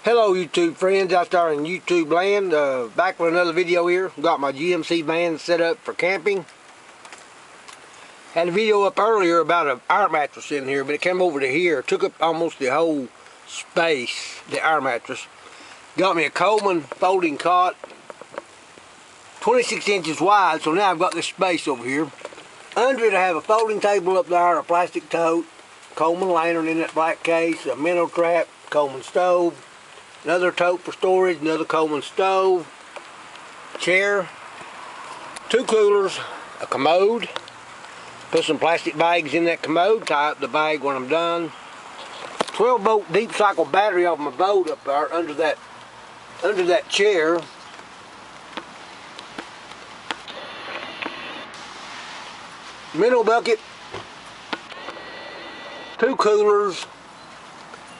Hello YouTube friends out there in YouTube land, back with another video here. Got my GMC van set up for camping. Had a video up earlier about an air mattress in here, but it came over to here, took up almost the whole space, the air mattress. Got me a Coleman folding cot, 26 inches wide, so now I've got this space over here. Under it I have a folding table up there, a plastic tote, Coleman lantern in that black case, a minnow trap, Coleman stove, another tote for storage, another Coleman stove, chair, 2 coolers, a commode. Put some plastic bags in that commode, tie up the bag when I'm done. 12 volt deep cycle battery off my boat up there under that chair. Minnow bucket, 2 coolers,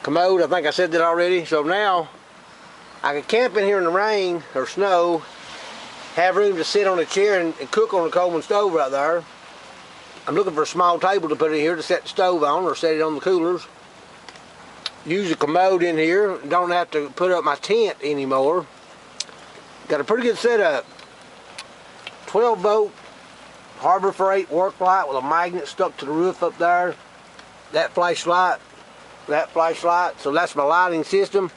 commode. I think I said that already. So now I can camp in here in the rain or snow, have room to sit on a chair and cook on the Coleman stove right there. I'm looking for a small table to put in here to set the stove on or set it on the coolers. Use a commode in here. Don't have to put up my tent anymore. Got a pretty good setup. 12 volt Harbor Freight work light with a magnet stuck to the roof up there. That flashlight. So that's my lighting system.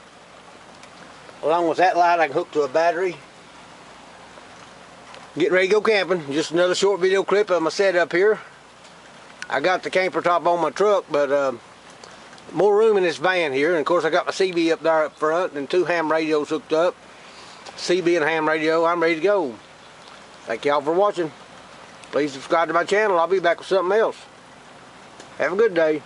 Along with that light I can hook to a battery. Getting ready to go camping. Just another short video clip of my setup here. I got the camper top on my truck, but more room in this van here. And of course I got my CB up there up front and 2 ham radios hooked up. CB and ham radio. I'm ready to go. Thank y'all for watching. Please subscribe to my channel. I'll be back with something else. Have a good day.